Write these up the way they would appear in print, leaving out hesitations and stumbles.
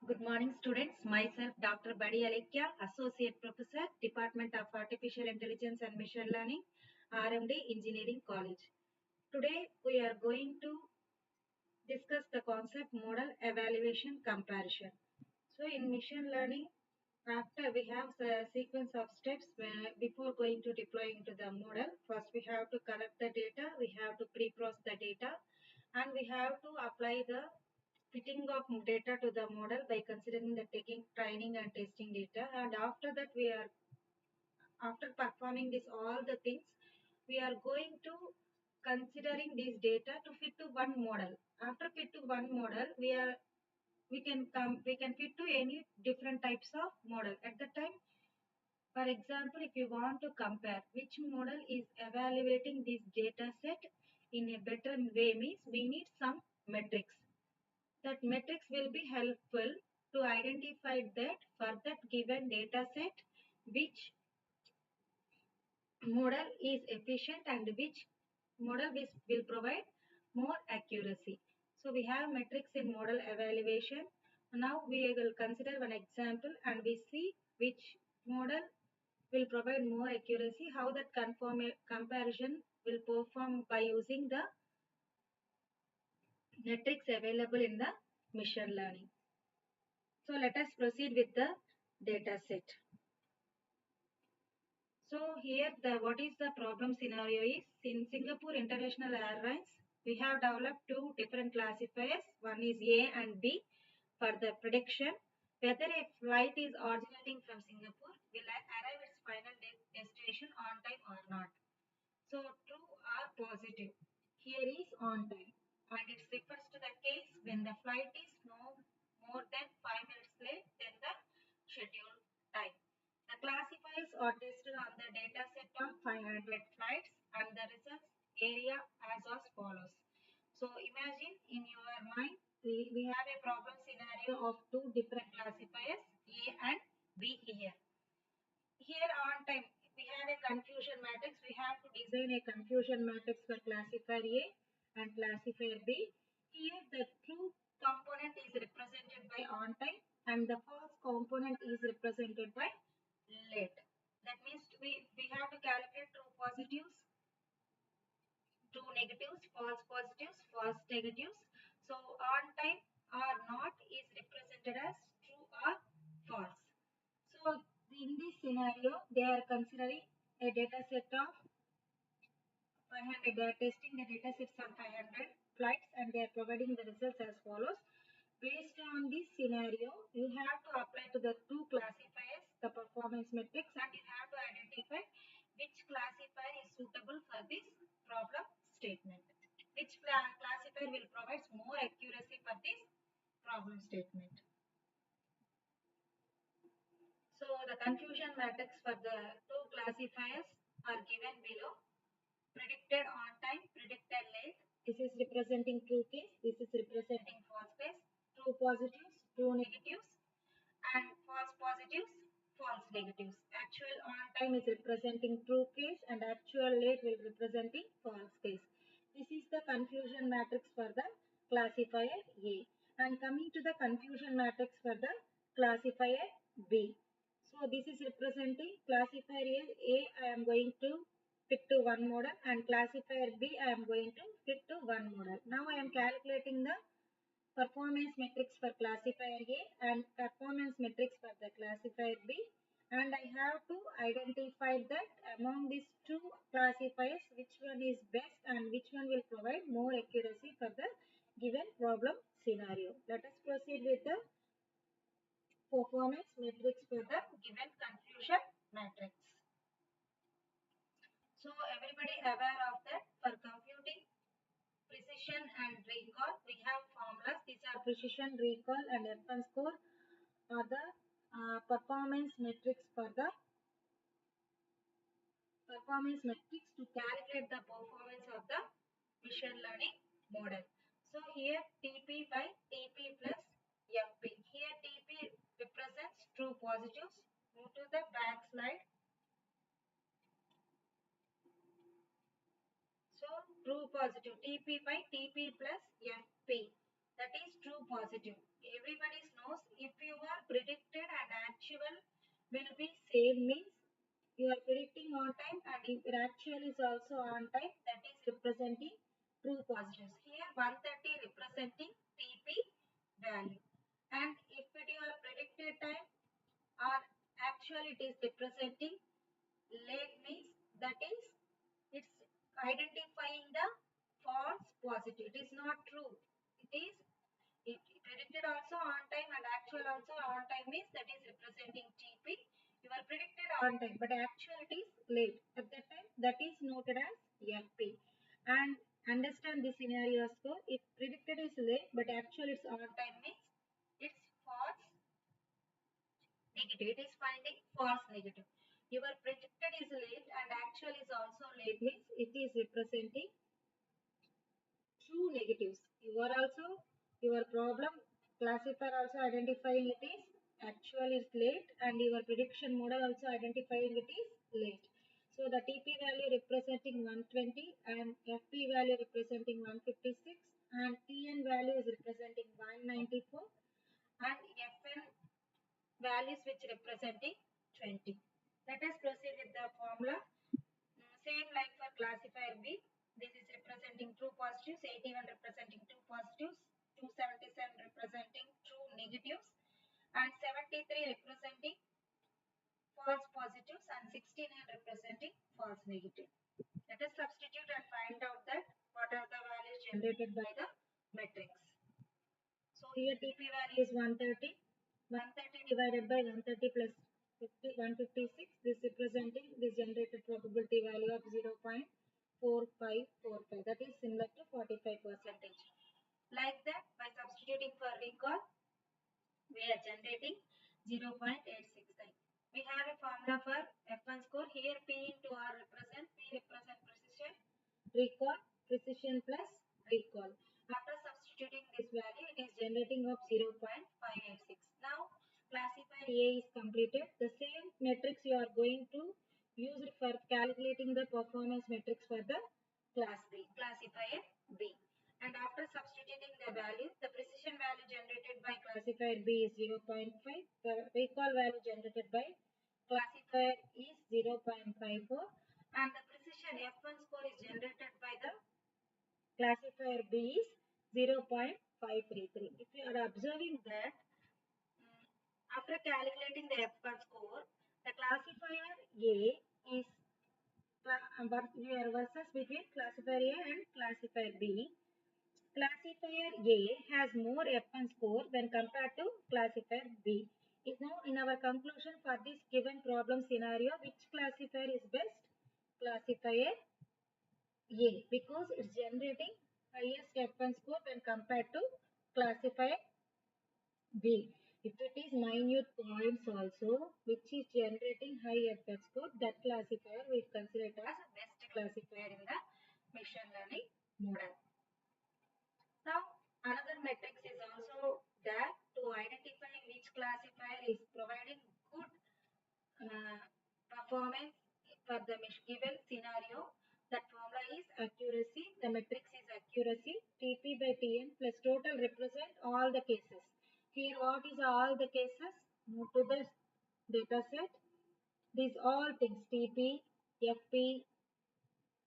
Good morning, students. Myself, Dr. BADI ALEKHYA, Associate Professor, Department of Artificial Intelligence and Machine Learning, R.M.D. Engineering College. Today, we are going to discuss the concept model evaluation comparison. So, in machine learning, after we have a sequence of steps before going to deploying to the model. First, we have to collect the data, we have to pre-process the data, and we have to apply the fitting of data to the model by considering the taking training and testing data. And after that, after performing this all the things, we are going to considering this data to fit to one model. After fit to one model, we can fit to any different types of model at the time. For example, if you want to compare which model is evaluating this data set in a better way, means we need some metrics. That metrics will be helpful to identify that for that given data set which model is efficient and which model will provide more accuracy. So we have metrics in model evaluation. Now we will consider one example and we see which model will provide more accuracy, how that comparison will perform by using the metrics available in the machine learning. So let us proceed with the data set. So here what is the problem scenario is in Singapore International Airlines we have developed two different classifiers. One is A and B for the prediction whether a flight is originating from Singapore will arrive its final destination on time or not. So true or positive. Here is on time and it refers to the case when the flight is no more than 5 minutes late than the scheduled time. The classifiers are tested on the data set of 500 flights and the results area as follows. So imagine in your mind we have a problem scenario of two different classifiers A and B here. Here on time we have a confusion matrix. We have to design a confusion matrix for classifier A and classifier B. Here the true component is represented by on time and the false component is represented by late. That means we have to calculate true positives, true negatives, false positives, false negatives. So on time or not is represented as true or false. So in this scenario, they are considering a data set of 500. They are testing the data sets on 500 flights and they are providing the results as follows. Based on this scenario, you have to apply to the two classifiers, the performance metrics, and you have to identify which classifier is suitable for this problem statement. Which classifier will provide more accuracy for this problem statement. So the confusion matrix for the two classifiers are given below. Predicted on time, predicted late. This is representing true case, this is representing false case. True positives, true negatives, and false positives, false negatives. Actual on time is representing true case and actual late will representing false case. This is the confusion matrix for the classifier A. And coming to the confusion matrix for the classifier B. So this is representing classifier A I am going to fit to one model and classifier B I am going to fit to one model. Now I am calculating the performance metrics for classifier A and performance metrics for the classifier B, and I have to identify that among these two classifiers which one is best and which one will provide more accuracy for the given problem scenario. Let us proceed with the performance metrics for the given confusion matrix. So everybody aware of that for computing precision and recall we have formulas. These are precision, recall and F1 score are the performance metrics for the performance metrics to calculate the performance of the machine learning model. So here TP by TP plus FP. Here TP represents true positives. Move to the back slide. So true positive TP by TP plus FP. that is true positive. Everybody knows if your predicted and actual will be same means you are predicting on time and if your actual is also on time, that is representing true positives. Here 130 representing TP value, and if it your predicted time or actual it is representing late means that is it's identifying the false positive. It is not true. It is it predicted also on time and actual also on time means that is representing TP. You are predicted on time but actual it is late. At that time that is noted as FP. And understand this scenario score. If predicted is late but actual is on time means it's false negative. It is finding false negative. Your predicted is late and actual is also late means it is representing true negatives. You are also your problem classifier also identifying it is actual is late and your prediction model also identifying it is late. So the TP value representing 120 and FP value representing 156 and TN value is representing 194 and FN values which representing 20. Let us proceed with the formula. Same like for classifier B. This is representing true positives, 81 representing true positives, 277 representing true negatives, and 73 representing false positives, and 69 representing false negative. Let us substitute and find out that what are the values generated by the matrix. So here TP value is 130. 130 divided by 130 plus 156. This representing this generated probability value of 0.4545. That is similar to 45%. Like that, by substituting for recall, we are generating 0.869. We have a formula for F1 score. Here P into R represent, P represent precision, recall, precision plus recall. After substituting this value, it is generating of 0.586. Now, classifier A is completed. The same matrix you are going to use it for calculating the performance matrix for the class B, classifier B. And after substituting the value, the precision value generated by classifier B is 0.5. The recall value generated by classifier is 0.54. And the precision F1 score is generated by the classifier B is 0.533. If you are observing that, after calculating the F1 score, the classifier A is versus between classifier A and classifier B. Classifier A has more F1 score when compared to classifier B. Now, in our conclusion for this given problem scenario, which classifier is best? Classifier A, because it's generating highest F1 score when compared to classifier B. If it is minute points also, which is generating high F1 score, that classifier we consider it as best classifier in the machine learning model. Now, another matrix is also there to identify which classifier is providing good performance for the given scenario. That formula is accuracy. The matrix is accuracy. TP by TN plus total represent all the cases. Here, what is all the cases? Move to the data set. These all things TP, FP,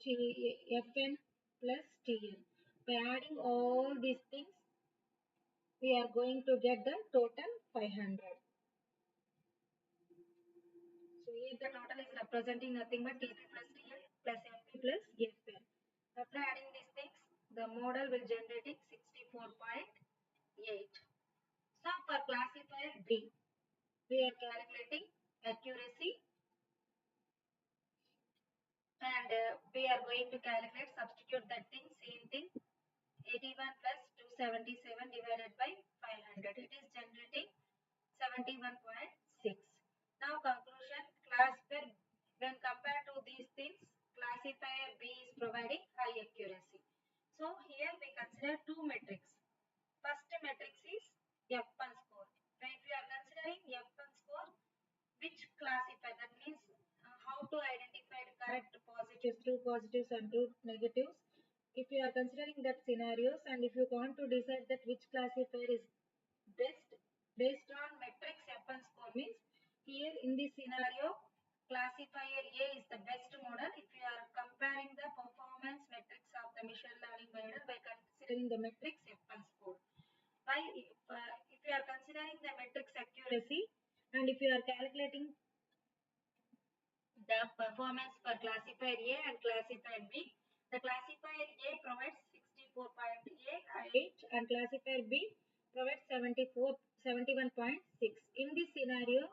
FN plus TN. By adding all these things, we are going to get the total 500. So here the total is representing nothing but TP plus TN plus FP plus FN. After adding these things, the model will generating 64.8. So for classifier D, we are calculating accuracy and we are going to calculate, substitute that thing, same thing, 81 plus 277 divided by 500. It is generating 71.6. Now conclusion, classifier when compared to these things, classifier B is providing high accuracy. So here we consider two metrics. First matrix is F1 score. When we are considering F1 score, which classifier, that means how to identify the correct positives, true positives and true negatives if you are considering that scenarios and if you want to decide that which classifier is best based on metrics F and score means here in this scenario classifier A is the best model if you are comparing the performance metrics of the machine learning model by considering the metrics F and score. Why if you are considering the metrics accuracy and if you are calculating the performance for classifier A and classifier B. The classifier A provides 64.8 and classifier B provides 71.6. In this scenario,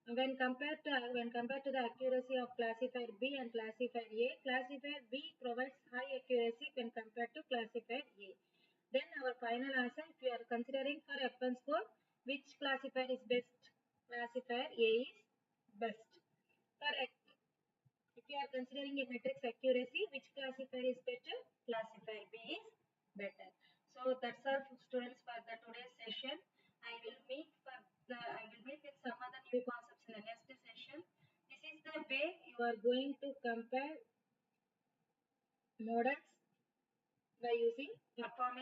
when compared to the accuracy of classifier B and classifier A, classifier B provides high accuracy when compared to classifier A. Then our final answer, if you are considering for F1 score, which classifier is best? Classifier A is best. For if you are considering a matrix accuracy, which classifier is better? Classifier B is better. So that's all students for the today's session. I will meet with some other new concepts in the next session. This is the way you are going to compare models by using performance